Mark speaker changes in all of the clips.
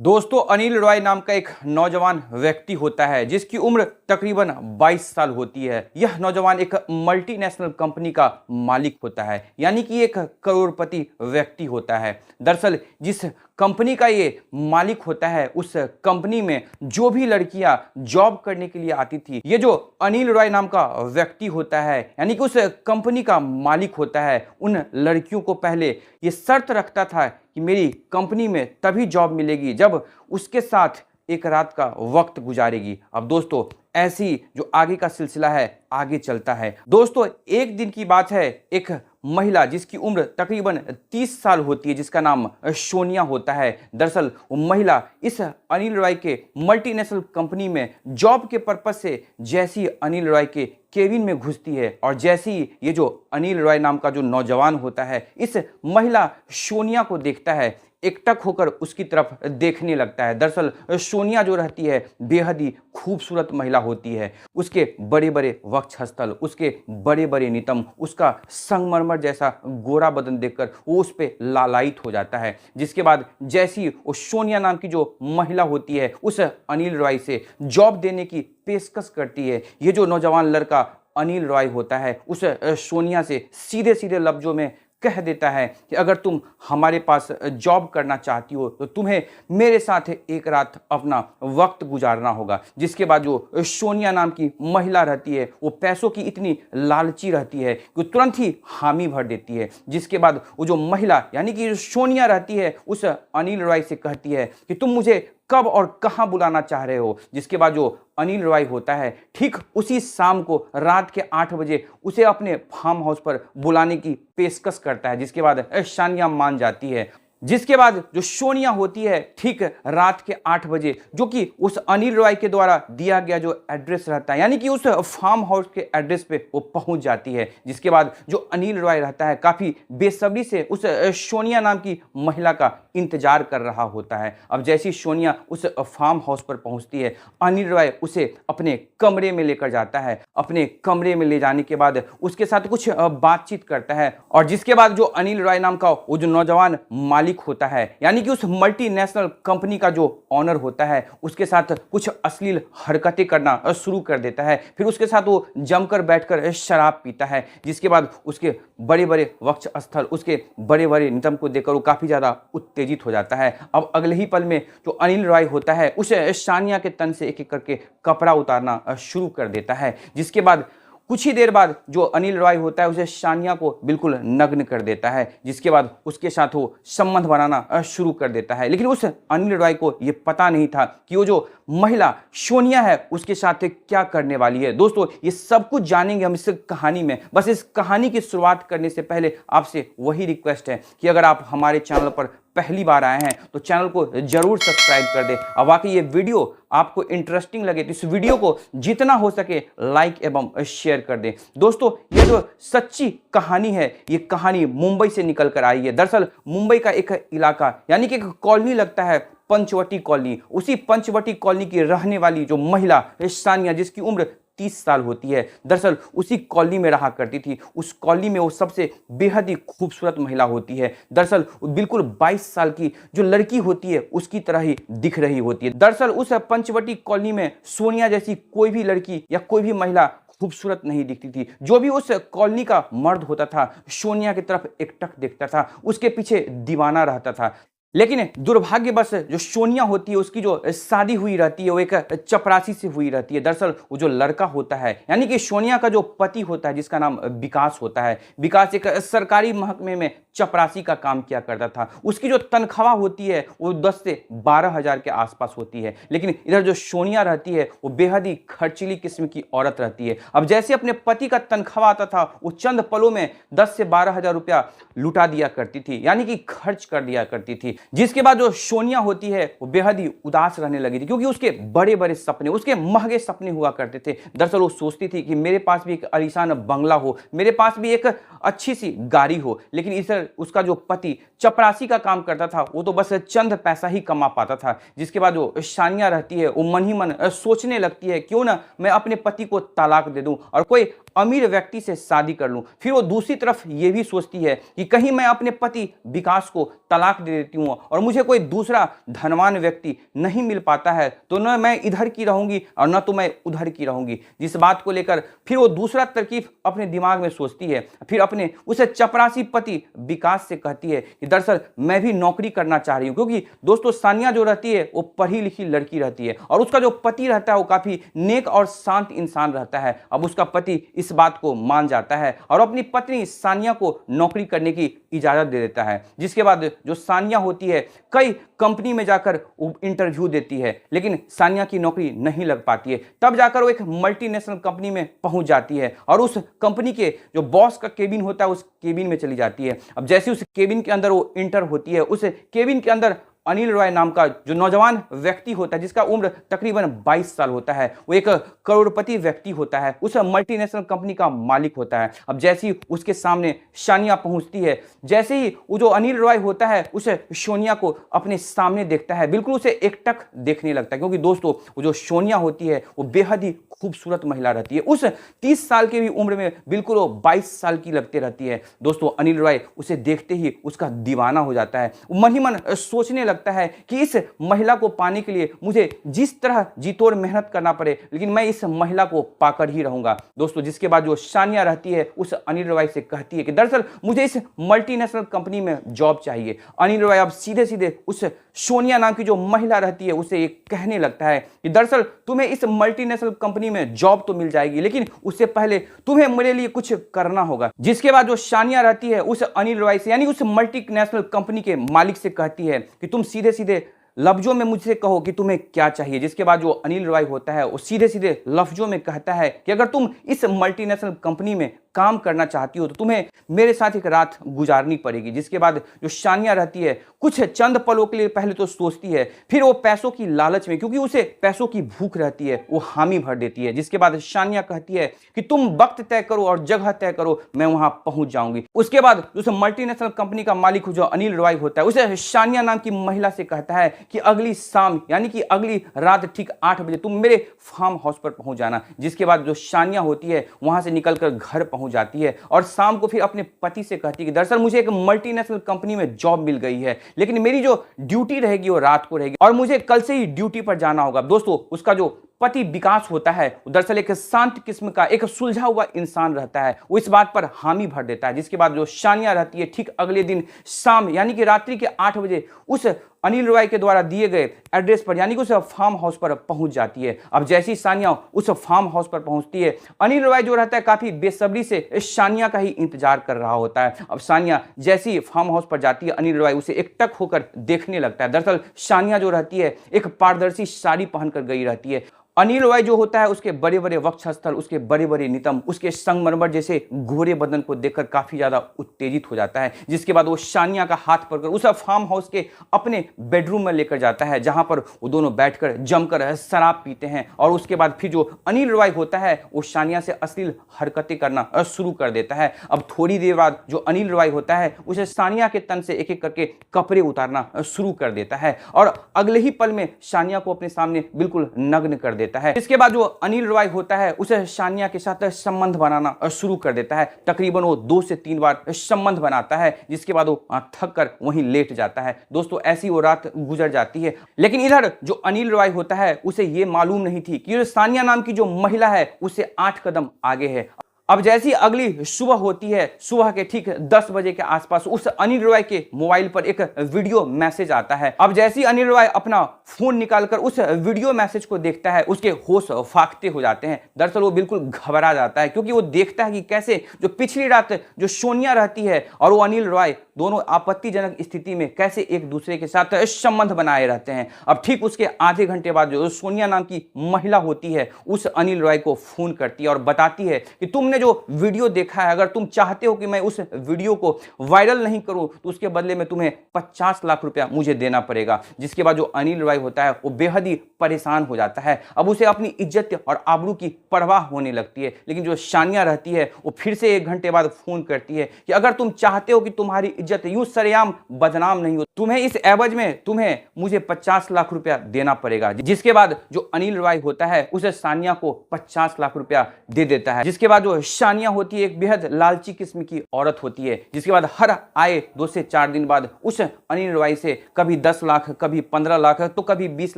Speaker 1: दोस्तों, अनिल रॉय नाम का एक नौजवान व्यक्ति होता है जिसकी उम्र तकरीबन 22 साल होती है। यह नौजवान एक मल्टीनेशनल कंपनी का मालिक होता है, यानी कि एक करोड़पति व्यक्ति होता है। दरअसल जिस कंपनी का ये मालिक होता है, उस कंपनी में जो भी लड़कियां जॉब करने के लिए आती थी, ये जो अनिल रॉय नाम का व्यक्ति होता है, यानी कि उस कंपनी का मालिक होता है, उन लड़कियों को पहले ये शर्त रखता था कि मेरी कंपनी में तभी जॉब मिलेगी जब उसके साथ एक रात का वक्त गुजारेगी। अब दोस्तों, ऐसी जो आगे का सिलसिला है आगे चलता है। दोस्तों, एक दिन की बात है, एक महिला जिसकी उम्र तकरीबन 30 साल होती है, जिसका नाम सोनिया होता है। दरअसल वो महिला इस अनिल रॉय के मल्टीनेशनल कंपनी में जॉब के पर्पज से जैसी अनिल रॉय के केबिन में घुसती है और जैसे ही ये जो अनिल रॉय नाम का जो नौजवान होता है इस महिला सोनिया को देखता है, एकटक होकर उसकी तरफ देखने लगता है। दरअसल सोनिया जो रहती है बेहद ही खूबसूरत महिला होती है। उसके बड़े बड़े वक्षस्थल, उसके बड़े बड़े नितंब, उसका संगमरमर जैसा गोरा बदन देखकर वो उस पर लालायित हो जाता है। जिसके बाद जैसी वो सोनिया नाम की जो महिला होती है उस अनिल रॉय से जॉब देने की पेशकश करती है, ये जो नौजवान लड़का अनिल रॉय होता है उस सोनिया से सीधे सीधे लफ्जों में कह देता है कि अगर तुम हमारे पास जॉब करना चाहती हो तो तुम्हें मेरे साथ एक रात अपना वक्त गुजारना होगा। जिसके बाद जो सोनिया नाम की महिला रहती है वो पैसों की इतनी लालची रहती है कि तुरंत ही हामी भर देती है। जिसके बाद वो जो महिला यानी कि सोनिया रहती है उस अनिल रॉय से कहती है कि तुम मुझे कब और कहां बुलाना चाह रहे हो। जिसके बाद जो अनिल रॉय होता है ठीक उसी शाम को रात के 8 बजे उसे अपने फार्म हाउस पर बुलाने की पेशकश करता है। जिसके बाद सोनिया मान जाती है। जिसके बाद जो सोनिया होती है ठीक रात के 8 बजे, जो कि उस अनिल रॉय के द्वारा दिया गया जो एड्रेस रहता है, यानी कि उस फार्म हाउस के एड्रेस पे वो पहुंच जाती है। जिसके बाद जो अनिल रॉय रहता है काफ़ी बेसब्री से उस सोनिया नाम की महिला का इंतजार कर रहा होता है। अब जैसी सोनिया उस फार्म हाउस पर पहुंचती है, अनिल रॉय उसे अपने कमरे में लेकर जाता है। अपने कमरे में ले जाने के बाद उसके साथ कुछ बातचीत करता है और जिसके बाद जो अनिल रॉय नाम का वो जो नौजवान मालिक होता है, यानी कि उस मल्टीनेशनल कंपनी का जो ऑनर होता है, उसके साथ कुछ अश्लील हरकतें करना शुरू कर देता है। फिर उसके साथ वो जमकर बैठकर शराब पीता है। जिसके बाद उसके बड़े बड़े वक्षस्थल, उसके बड़े बड़े नितंब को देखकर वो काफी ज्यादा उत्तेजित हो जाता है। अब अगले ही पल में जो अनिल रॉय होता है उस सोनिया के तन से एक एक करके कपड़ा उतारना शुरू कर देता है। जिसके बाद कुछ ही देर बाद जो अनिल रॉय होता है उसे सोनिया को बिल्कुल नग्न कर देता है। जिसके बाद उसके साथ वो संबंध बनाना शुरू कर देता है। लेकिन उस अनिल रॉय को ये पता नहीं था कि वो जो महिला सोनिया है उसके साथ क्या करने वाली है। दोस्तों, ये सब कुछ जानेंगे हम इस कहानी में। बस इस कहानी की शुरुआत करने से पहले आपसे वही रिक्वेस्ट है कि अगर आप हमारे चैनल पर पहली बार आए हैं तो चैनल को जरूर सब्सक्राइब कर दें। और वाकई ये वीडियो आपको इंटरेस्टिंग लगे तो इस वीडियो को जितना हो सके लाइक एवं शेयर कर दें। दोस्तों, ये जो सच्ची कहानी है ये कहानी मुंबई से निकल कर आई है। दरअसल मुंबई का एक इलाका यानी कि एक कॉलोनी लगता है पंचवटी कॉलोनी, उसी पंचवटी कॉलोनी की रहने वाली जो महिला सोनिया, जिसकी उम्र 30 साल होती है, दरअसल उसी कॉलोनी में रहा करती थी। उस कॉलोनी में वो सबसे बेहद ही खूबसूरत महिला होती है। दरअसल बिल्कुल 22 साल की जो लड़की होती है उसकी तरह ही दिख रही होती है। दरअसल उस पंचवटी कॉलोनी में सोनिया जैसी कोई भी लड़की या कोई भी महिला खूबसूरत नहीं दिखती थी। जो भी उस कॉलोनी का मर्द होता था सोनिया की तरफ एकटक देखता था, उसके पीछे दीवाना रहता था। लेकिन दुर्भाग्यवश जो सोनिया होती है उसकी जो शादी हुई रहती है वो एक चपरासी से हुई रहती है। दरअसल वो जो लड़का होता है यानी कि सोनिया का जो पति होता है, जिसका नाम विकास होता है, विकास एक सरकारी महकमे में चपरासी का काम किया करता था। उसकी जो तनख्वाह होती है वो 10 से 12 हज़ार के आसपास होती है। लेकिन इधर जो सोनिया रहती है वो बेहद ही खर्चीली किस्म की औरत रहती है। अब जैसे अपने पति का तनख्वाह आता था वो चंद पलों में 10 से 12 हज़ार रुपया लुटा दिया करती थी, यानी कि खर्च कर दिया करती थी। जिसके बाद जो सोनिया होती है वो बेहद ही उदास रहने लगी थी, क्योंकि उसके बड़े बड़े सपने, उसके महंगे सपने हुआ करते थे। दरअसल वो सोचती थी कि मेरे पास भी एक आलीशान बंगला हो, मेरे पास भी एक अच्छी सी गाड़ी हो। लेकिन इधर उसका जो पति चपरासी का काम करता था वो तो बस चंद पैसा ही कमा पाता था। जिसके बाद जो सोनिया रहती है वो मन ही मन सोचने लगती है क्यों ना मैं अपने पति को तलाक दे दूं और कोई अमीर व्यक्ति से शादी कर लूं। फिर वो दूसरी तरफ ये भी सोचती है कि कहीं मैं अपने पति विकास को तलाक दे देती हूँ और मुझे कोई दूसरा धनवान व्यक्ति नहीं मिल पाता है, तो न मैं इधर की रहूंगी और न तो मैं उधर की रहूंगी। जिस बात को लेकर फिर वो दूसरा तरकीब अपने दिमाग में सोचती है। फिर अपने उस चपरासी पति विकास से कहती है कि दरअसल मैं भी नौकरी करना चाह रही हूँ, क्योंकि दोस्तों सानिया जो रहती है वो पढ़ी लिखी लड़की रहती है और उसका जो पति रहता है वो काफी नेक और शांत इंसान रहता है। अब उसका पति इस बात को मान जाता है और अपनी पत्नी सानिया को नौकरी करने की इजाजत दे देता है। जिसके बाद जो सानिया होती है कई कंपनी में जाकर इंटरव्यू देती है, लेकिन सानिया की नौकरी नहीं लग पाती है। तब जाकर वो एक मल्टीनेशनल कंपनी में पहुंच जाती है और उस कंपनी के जो बॉस का केबिन होता है उस केबिन में चली जाती है। अब जैसे उस केबिन के अंदर वो इंटर होती है, उस केबिन के अंदर अनिल रॉय नाम का जो नौजवान व्यक्ति होता है जिसका उम्र तकरीबन 22 साल होता है, वो एक करोड़पति व्यक्ति होता है, उस मल्टीनेशनल कंपनी का मालिक होता है। अब जैसे ही उसके सामने सानिया पहुंचती है, जैसे ही वो जो अनिल रॉय होता है उस सोनिया को अपने सामने देखता है, बिल्कुल उसे एकटक देखने लगता है, क्योंकि दोस्तों वो जो सोनिया होती है वो बेहद ही खूबसूरत महिला रहती है। उस 30 साल की भी उम्र में बिल्कुल वो 22 साल की लगती रहती है। दोस्तों अनिल रॉय उसे देखते ही उसका दीवाना हो जाता है। मन ही मन सोचने लगता है कि इस महिला को पाने के लिए मुझे जिस तरह जी तोड़ मेहनत करना पड़े, लेकिन मैं इस महिला को पाकर ही रहूंगा। दोस्तों जिसके बाद जो सानिया रहती है उस अनिल रॉय से कहती है कि दरअसल मुझे इस मल्टीनेशनल कंपनी में जॉब चाहिए। अनिल रॉय अब सीधे सीधे उस सोनिया नाम की जो महिला रहती है उसे एक कहने लगता है कि दरअसल तुम्हें इस मल्टीनेशनल कंपनी में जॉब तो मिल जाएगी, लेकिन उससे पहले तुम्हें मेरे लिए कुछ करना होगा। जिसके बाद जो सानिया रहती है उस अनिल रॉय से यानी उस मल्टीनेशनल कंपनी के मालिक से कहती है कि तुम सीधे सीधे लफ्जों में मुझसे कहो कि तुम्हें क्या चाहिए। जिसके बाद जो अनिल रॉय होता है वो सीधे सीधे लफ्जों में कहता है कि अगर तुम इस मल्टीनेशनल कंपनी में काम करना चाहती हो तो तुम्हें मेरे साथ एक रात गुजारनी पड़ेगी। जिसके बाद जो सानिया रहती है कुछ चंद पलों के लिए पहले तो सोचती है, फिर वो पैसों की लालच में, क्योंकि उसे पैसों की भूख रहती है, वो हामी भर देती है। जिसके बाद सानिया कहती है कि तुम वक्त तय करो और जगह तय करो, मैं वहां पहुंच जाऊंगी। उसके बाद उस मल्टीनेशनल कंपनी का मालिक जो अनिल रॉय होता है उसे सानिया नाम की महिला से कहता है कि अगली शाम यानी कि अगली रात ठीक 8 बजे तुम मेरे फार्म हाउस पर पहुंच जाना। जिसके बाद जो सानिया होती है वहां से निकलकर घर पहुंच जाती है और शाम को फिर अपने पति से कहती है कि दरअसल मुझे एक मल्टीनेशनल कंपनी में जॉब मिल गई है, लेकिन मेरी जो ड्यूटी रहेगी वो रात को रहेगी और मुझे कल से ही ड्यूटी पर जाना होगा। दोस्तों उसका जो पति विकास होता है दरअसल एक शांत किस्म का एक सुलझा हुआ इंसान रहता है, वो इस बात पर हामी भर देता है। जिसके बाद जो सानिया रहती है ठीक अगले दिन शाम यानी कि रात्रि के 8 बजे उस अनिल रॉय के द्वारा दिए गए एड्रेस पर यानी कि उस फार्म हाउस पर पहुंच जाती है। अब जैसी सानिया उस फार्म हाउस पर पहुंचती है, अनिल रॉय जो रहता है काफी बेसब्री से सानिया का ही इंतजार कर रहा होता है। अब सानिया जैसी फार्म हाउस पर जाती है अनिल रॉय उसे एकटक होकर देखने लगता है। दरअसल सानिया जो रहती है एक पारदर्शी साड़ी पहनकर गई रहती है। अनिल रॉय जो होता है उसके बड़े बड़े वक्षस्थल, उसके बड़े बड़े नितंब, उसके संगमरमर जैसे गोरे बदन को देखकर काफी ज्यादा उत्तेजित हो जाता है। जिसके बाद वो सानिया का हाथ पकड़कर उस फार्म हाउस के अपने बेडरूम में लेकर जाता है, जहां पर वो दोनों बैठकर जमकर शराब पीते हैं। और उसके बाद फिर जो अनिल रॉय होता है वो सानिया से अश्लील हरकतें करना शुरू कर देता है। अब थोड़ी देर बाद जो अनिल रॉय होता है उसे सानिया के तन से एक एक करके कपड़े उतारना शुरू कर देता है और अगले ही पल में सानिया को अपने सामने बिल्कुल नग्न कर देता है। इसके बाद जो अनिल रॉय होता है उसे सानिया के साथ संबंध बनाना शुरू कर देता है। तकरीबन वो 2 से 3 बार संबंध बनाता है, जिसके बाद वो थक कर वहीं लेट जाता है। दोस्तों ऐसी वो रात गुजर जाती है, लेकिन इधर जो अनिल रॉय होता है उसे ये मालूम नहीं थी कि सानिया नाम की जो महिला है उससे 8 कदम आगे है। अब जैसी अगली सुबह होती है, सुबह के ठीक 10 बजे के आसपास उस अनिल रॉय के मोबाइल पर एक वीडियो मैसेज आता है। अब जैसी अनिल रॉय अपना फोन निकालकर उस वीडियो मैसेज को देखता है उसके होश फाख्ते हो जाते हैं। दरअसल वो बिल्कुल घबरा जाता है, क्योंकि वो देखता है कि कैसे जो पिछली रात जो सोनिया रहती है और वो अनिल रॉय दोनों आपत्तिजनक स्थिति में कैसे एक दूसरे के साथ संबंध बनाए रहते हैं। अब ठीक उसके आधे घंटे बाद जो सोनिया नाम की महिला होती है उस अनिल रॉय को फोन करती है और बताती है कि तुमने जो वीडियो देखा है, अगर तुम चाहते हो कि मैं उस वीडियो को वायरल नहीं करूं तो उसके बदले में तुम्हें 50 लाख रुपया मुझे देना पड़ेगा। जिसके बाद जो अनिल रॉय होता है वो बेहद ही परेशान हो जाता है। अब उसे अपनी इज्जत और आबरू की परवाह होने लगती है, लेकिन जो सानिया रहती है वो फिर से 1 घंटे बाद फोन करती है कि अगर तुम चाहते हो कि तुम्हारी इज्जत यूं सरेआम बदनाम नहीं हो, तुम्हें इस एवज में तुम्हें मुझे 50 लाख रुपया देना पड़ेगा। जिसके बाद जो अनिल रॉय होता है उसे सानिया को 50 लाख रुपया दे देता है। जिसके बाद जो शानिया होती है एक बेहद लालची किस्म की औरत होती है, जिसके बाद हर आए 2 से 4 दिन बाद उस अनिल रॉय से कभी 10 लाख, कभी 15 लाख, तो कभी 20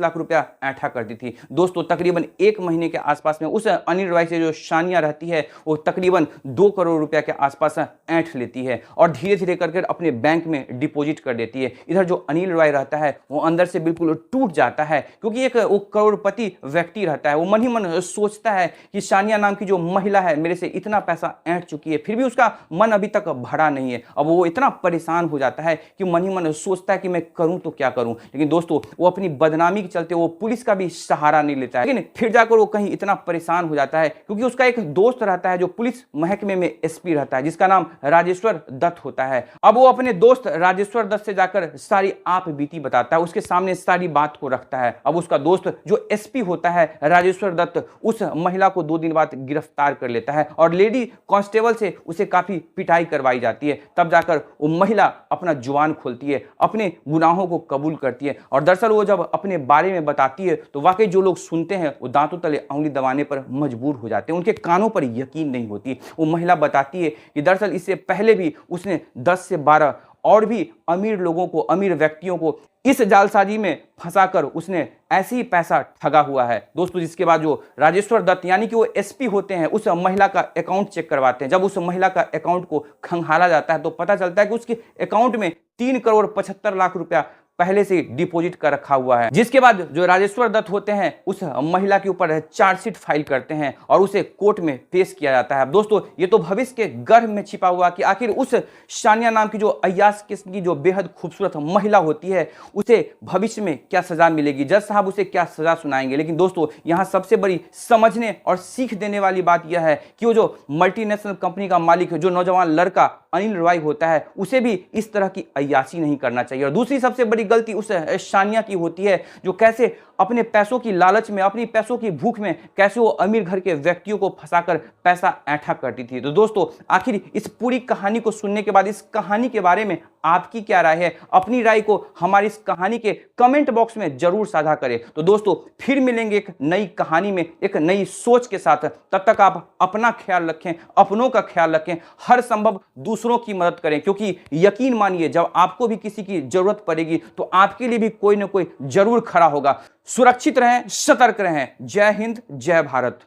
Speaker 1: लाख रुपया ऐंठा करती थी। दोस्तों तकरीबन 1 महीने के आसपास में उस अनिल रॉय से जो शानिया रहती है वो तकरीबन 2 करोड़ रुपया के आसपास ऐंठ लेती है और धीरे धीरे करके अपने बैंक में डिपॉजिट कर देती है। इधर जो अनिल रॉय रहता है वो अंदर से बिल्कुल टूट जाता है, क्योंकि एक वो करोड़पति व्यक्ति रहता है। वो मन ही मन सोचता है कि शानिया नाम की जो महिला है मेरे से इतना पैसा ऐंठ चुकी है, फिर भी उसका मन अभी तक भरा नहीं है। अब वो इतना परेशान हो जाता है कि मन ही मन सोचता है कि मैं करूं तो क्या करूं। लेकिन दोस्तों वो अपनी बदनामी के चलते वो पुलिस का भी सहारा नहीं लेता है। लेकिन फिर जाकर वो कहीं इतना परेशान हो जाता है क्योंकि उसका एक दोस्त रहता है जो पुलिस महकमे में एसपी रहता है, जिसका नाम राजेश्वर दत्त होता है। अब वो अपने दोस्त राजेश्वर दत्त से जाकर सारी आप बीती बताता है, उसके सामने सारी बात को रखता है। अब उसका दोस्त जो एसपी होता है राजेश्वर दत्त उस महिला को 2 दिन बाद गिरफ्तार कर लेता है और लेडी कांस्टेबल से उसे काफी पिटाई करवाई जाती है। तब जाकर वो महिला अपना जुबान खोलती है, अपने गुनाहों को कबूल करती है और दरअसल वो जब अपने बारे में बताती है तो वाकई जो लोग सुनते हैं वो दांतों तले उंगली दबाने पर मजबूर हो जाते हैं, उनके कानों पर यकीन नहीं होती। वो महिला बताती है कि दरअसल इससे पहले भी उसने 10 से 12 और भी अमीर लोगों को, अमीर व्यक्तियों को इस जालसाजी में फंसाकर उसने ऐसे ही पैसा ठगा हुआ है। दोस्तों जिसके बाद जो राजेश्वर दत्त यानी कि वो एसपी होते हैं उस महिला का अकाउंट चेक करवाते हैं। जब उस महिला का अकाउंट को खंगाला जाता है तो पता चलता है कि उसके अकाउंट में 3 करोड़ 75 लाख रुपया पहले से डिपॉजिट कर रखा हुआ है। जिसके बाद जो राजेश्वर दत्त होते हैं उस महिला के ऊपर चार्जशीट फाइल करते हैं और उसे कोर्ट में पेश किया जाता है। अब दोस्तों ये तो भविष्य के गर्भ में छिपा हुआ कि आखिर उस शानिया नाम की जो अय्याश किस्म की जो बेहद खूबसूरत महिला होती है उसे भविष्य में क्या सजा मिलेगी, जज साहब उसे क्या सजा सुनाएंगे। लेकिन दोस्तों यहाँ सबसे बड़ी समझने और सीख देने वाली बात यह है कि वो जो मल्टीनेशनल कंपनी का मालिक है, जो नौजवान लड़का अनिल रॉय होता है, उसे भी इस तरह की अय्याशी नहीं करना चाहिए। और दूसरी सबसे बड़ी गलती उस शानिया की होती है जो कैसे अपने पैसों की लालच में, अपनी पैसों की भूख में कैसे वो अमीर घर के व्यक्तियों को फंसाकर पैसा ऐंठा करती थी। तो दोस्तों आखिर इस पूरी कहानी को सुनने के बाद इस कहानी के बारे में आपकी क्या राय है? अपनी राय को हमारी इस कहानी के कमेंट बॉक्स में जरूर साझा करें। तो दोस्तों फिर मिलेंगे एक नई कहानी में, एक नई सोच के साथ। तब तक आप अपना ख्याल रखें, अपनों का ख्याल रखें, हर संभव दूसरों की मदद करें, क्योंकि यकीन मानिए जब आपको भी किसी की जरूरत पड़ेगी तो आपके लिए भी कोई ना कोई जरूर खड़ा होगा। सुरक्षित रहें, सतर्क रहें। जय हिंद, जय भारत।